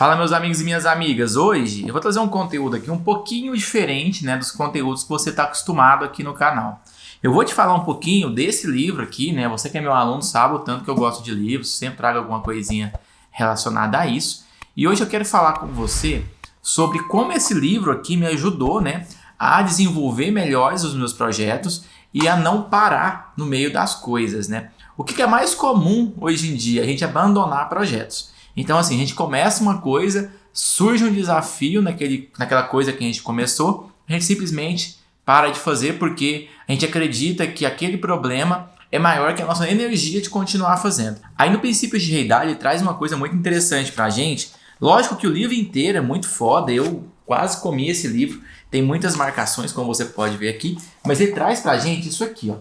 Fala, meus amigos e minhas amigas. Hoje eu vou trazer um conteúdo aqui um pouquinho diferente, né, dos conteúdos que você está acostumado aqui no canal. Eu vou te falar um pouquinho desse livro aqui, né? Você que é meu aluno sabe o tanto que eu gosto de livros, sempre trago alguma coisinha relacionada a isso. E hoje eu quero falar com você sobre como esse livro aqui me ajudou, né, a desenvolver melhores os meus projetos e a não parar no meio das coisas, né? O que é mais comum hoje em dia? A gente abandonar projetos. Então, assim, a gente começa uma coisa, surge um desafio naquela coisa que a gente começou, a gente simplesmente para de fazer porque a gente acredita que aquele problema é maior que a nossa energia de continuar fazendo. Aí no Princípios de Rei Dalio ele traz uma coisa muito interessante pra gente. Lógico que o livro inteiro é muito foda, eu quase comi esse livro, tem muitas marcações, como você pode ver aqui, mas ele traz pra gente isso aqui, ó.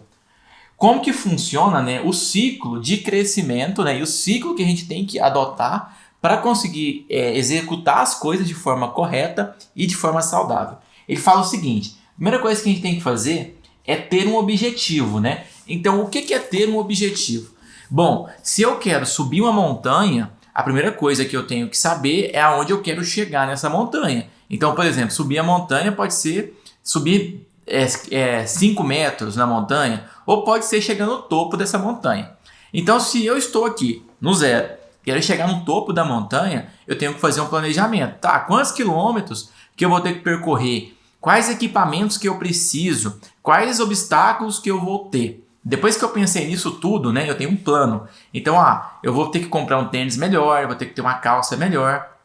Como que funciona, né, o ciclo de crescimento, né, e o ciclo que a gente tem que adotar para conseguir executar as coisas de forma correta e de forma saudável. Ele fala o seguinte: a primeira coisa que a gente tem que fazer é ter um objetivo, né? Então, o que é ter um objetivo? Bom, se eu quero subir uma montanha, a primeira coisa que eu tenho que saber é aonde eu quero chegar nessa montanha. Então, por exemplo, subir a montanha pode ser subir 5 metros na montanha, ou pode ser chegar no topo dessa montanha. Então, se eu estou aqui no zero, quero chegar no topo da montanha, eu tenho que fazer um planejamento. Tá, quantos quilômetros que eu vou ter que percorrer? Quais equipamentos que eu preciso? Quais obstáculos que eu vou ter? Depois que eu pensei nisso tudo, né, eu tenho um plano. Então, eu vou ter que comprar um tênis melhor, eu vou ter que ter uma calça melhor.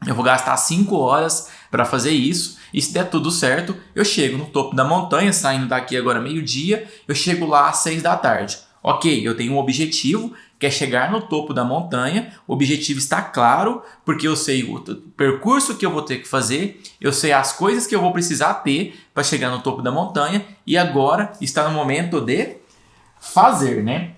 Eu vou gastar 5 horas para fazer isso. E se der tudo certo, eu chego no topo da montanha, saindo daqui agora meio-dia, eu chego lá às 6 da tarde. Ok, eu tenho um objetivo, que é chegar no topo da montanha. O objetivo está claro, porque eu sei o percurso que eu vou ter que fazer, eu sei as coisas que eu vou precisar ter para chegar no topo da montanha, e agora está no momento de fazer, né?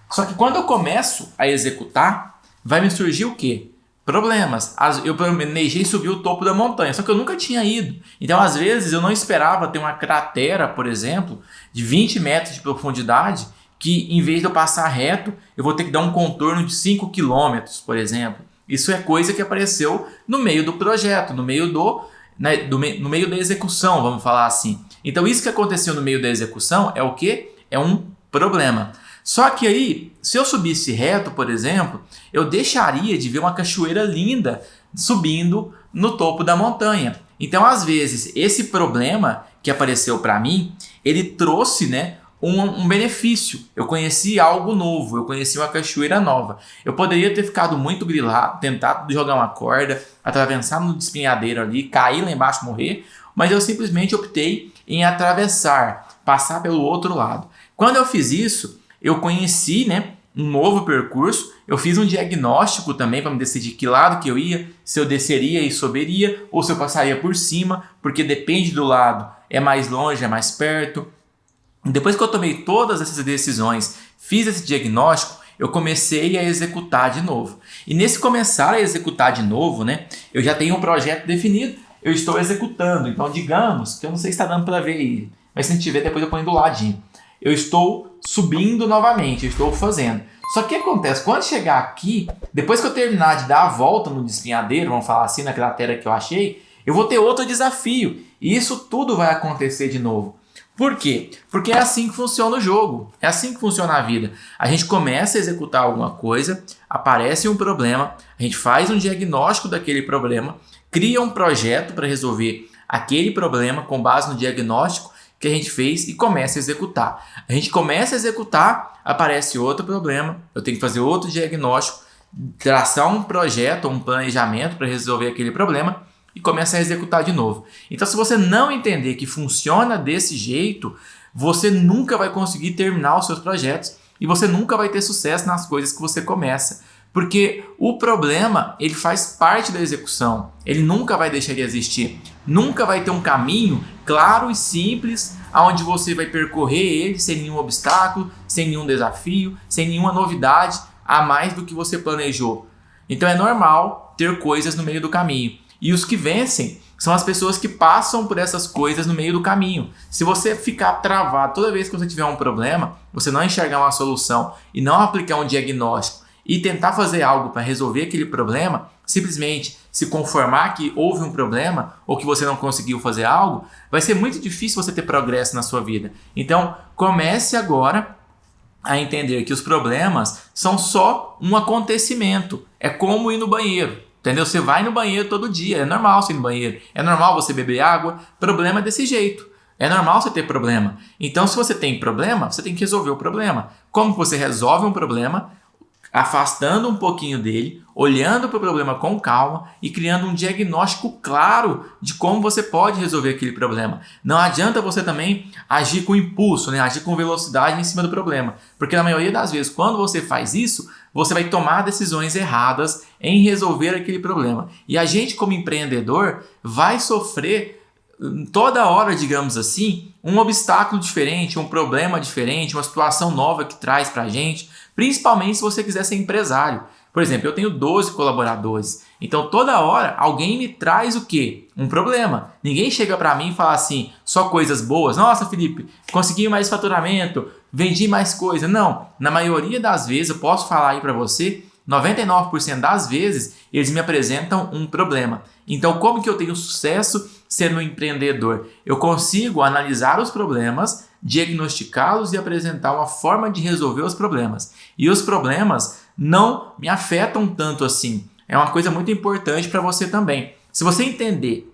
Só que quando eu começo a executar, vai me surgir o quê? Problemas. Eu planejei subir o topo da montanha, só que eu nunca tinha ido. Então, às vezes, eu não esperava ter uma cratera, por exemplo, de 20 metros de profundidade, que em vez de eu passar reto, eu vou ter que dar um contorno de 5 quilômetros, por exemplo. Isso é coisa que apareceu no meio do projeto, no meio no meio da execução, vamos falar assim. Então, isso que aconteceu no meio da execução é o quê? É um problema. Só que aí, se eu subisse reto, por exemplo, eu deixaria de ver uma cachoeira linda subindo no topo da montanha. Então, às vezes, esse problema que apareceu para mim, ele trouxe, né, um benefício. Eu conheci algo novo, eu conheci uma cachoeira nova. Eu poderia ter ficado muito grilado, tentado jogar uma corda, atravessar no despenhadeiro ali, cair lá embaixo e morrer, mas eu simplesmente optei em atravessar, passar pelo outro lado. Quando eu fiz isso, eu conheci, né, um novo percurso, eu fiz um diagnóstico também para me decidir que lado que eu ia, se eu desceria e subiria, ou se eu passaria por cima, porque depende do lado, é mais longe, é mais perto. Depois que eu tomei todas essas decisões, fiz esse diagnóstico, eu comecei a executar de novo. E nesse começar a executar de novo, né, eu já tenho um projeto definido, eu estou executando. Então, digamos, que eu não sei se está dando para ver aí, mas se não tiver, depois eu ponho do ladinho. Eu estou subindo novamente, eu estou fazendo. Só que o que acontece? Quando chegar aqui, depois que eu terminar de dar a volta no despenhadeiro, vamos falar assim, na cratera que eu achei, eu vou ter outro desafio. E isso tudo vai acontecer de novo. Por quê? Porque é assim que funciona o jogo, é assim que funciona a vida. A gente começa a executar alguma coisa, aparece um problema, a gente faz um diagnóstico daquele problema, cria um projeto para resolver aquele problema com base no diagnóstico que a gente fez e começa a executar. A gente começa a executar, aparece outro problema, eu tenho que fazer outro diagnóstico, traçar um projeto, um planejamento para resolver aquele problema e começa a executar de novo. Então, se você não entender que funciona desse jeito, você nunca vai conseguir terminar os seus projetos e você nunca vai ter sucesso nas coisas que você começa. Porque o problema, ele faz parte da execução, ele nunca vai deixar de existir. Nunca vai ter um caminho claro e simples, onde você vai percorrer ele sem nenhum obstáculo, sem nenhum desafio, sem nenhuma novidade a mais do que você planejou. Então é normal ter coisas no meio do caminho. E os que vencem são as pessoas que passam por essas coisas no meio do caminho. Se você ficar travado toda vez que você tiver um problema, você não enxergar uma solução e não aplicar um diagnóstico e tentar fazer algo para resolver aquele problema, simplesmente se conformar que houve um problema ou que você não conseguiu fazer algo, vai ser muito difícil você ter progresso na sua vida. Então, comece agora a entender que os problemas são só um acontecimento. É como ir no banheiro, entendeu? Você vai no banheiro todo dia, é normal você ir no banheiro, é normal você beber água, problema é desse jeito. É normal você ter problema. Então, se você tem problema, você tem que resolver o problema. Como você resolve um problema? Afastando um pouquinho dele, olhando para o problema com calma e criando um diagnóstico claro de como você pode resolver aquele problema. Não adianta você também agir com impulso, né? Agir com velocidade em cima do problema. Porque na maioria das vezes, quando você faz isso, você vai tomar decisões erradas em resolver aquele problema. E a gente, como empreendedor, vai sofrer toda hora, digamos assim, um obstáculo diferente, um problema diferente, uma situação nova que traz para a gente, principalmente se você quiser ser empresário. Por exemplo, eu tenho 12 colaboradores, então toda hora alguém me traz o quê? Um problema. Ninguém chega para mim e fala assim, só coisas boas. Nossa, Felipe, consegui mais faturamento, vendi mais coisa. Não, na maioria das vezes, eu posso falar aí para você, 99% das vezes, eles me apresentam um problema. Então, como que eu tenho sucesso sendo um empreendedor? Eu consigo analisar os problemas, diagnosticá-los e apresentar uma forma de resolver os problemas. E os problemas não me afetam tanto assim. É uma coisa muito importante para você também. Se você entender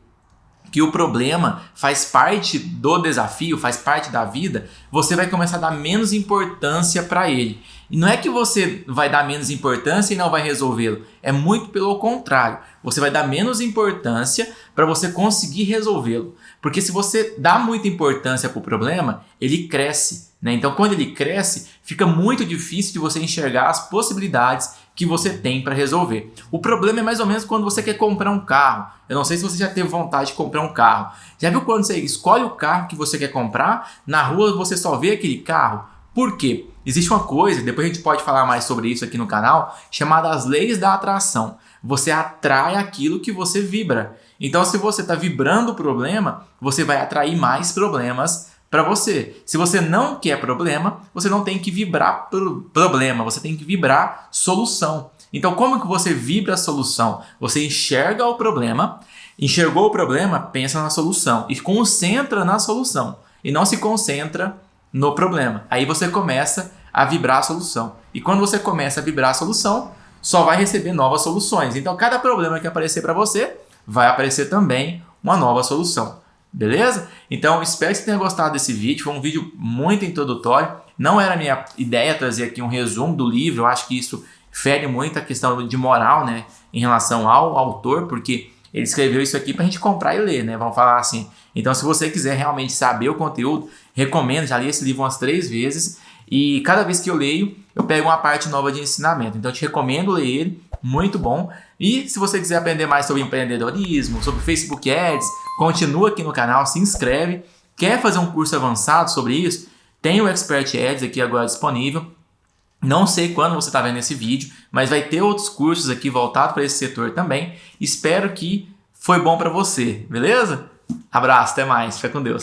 que o problema faz parte do desafio, faz parte da vida, você vai começar a dar menos importância para ele. E não é que você vai dar menos importância e não vai resolvê-lo. É muito pelo contrário. Você vai dar menos importância para você conseguir resolvê-lo. Porque se você dá muita importância para o problema, ele cresce, né? Então, quando ele cresce, fica muito difícil de você enxergar as possibilidades que você tem para resolver. O problema é mais ou menos quando você quer comprar um carro. Eu não sei se você já teve vontade de comprar um carro. Já viu quando você escolhe o carro que você quer comprar? Na rua você só vê aquele carro. Por quê? Existe uma coisa, depois a gente pode falar mais sobre isso aqui no canal, chamada as leis da atração. Você atrai aquilo que você vibra. Então, se você está vibrando o problema, você vai atrair mais problemas para você. Se você não quer problema, você não tem que vibrar problema, você tem que vibrar solução. Então, como que você vibra a solução? Você enxerga o problema, enxergou o problema, pensa na solução e concentra na solução. E não se concentra no problema. Aí você começa a vibrar a solução. E quando você começa a vibrar a solução, só vai receber novas soluções. Então, cada problema que aparecer para você, vai aparecer também uma nova solução. Beleza? Então, espero que você tenha gostado desse vídeo. Foi um vídeo muito introdutório. Não era minha ideia trazer aqui um resumo do livro. Eu acho que isso fere muito a questão de moral, né, em relação ao autor, porque ele escreveu isso aqui para a gente comprar e ler, né? Vamos falar assim. Então, se você quiser realmente saber o conteúdo, recomendo. Já li esse livro umas 3 vezes. E cada vez que eu leio, eu pego uma parte nova de ensinamento. Então, eu te recomendo ler ele. Muito bom. E se você quiser aprender mais sobre empreendedorismo, sobre Facebook Ads, continua aqui no canal, se inscreve. Quer fazer um curso avançado sobre isso? Tem o Expert Ads aqui agora disponível. Não sei quando você está vendo esse vídeo, mas vai ter outros cursos aqui voltados para esse setor também. Espero que foi bom para você, beleza? Abraço, até mais. Fica com Deus.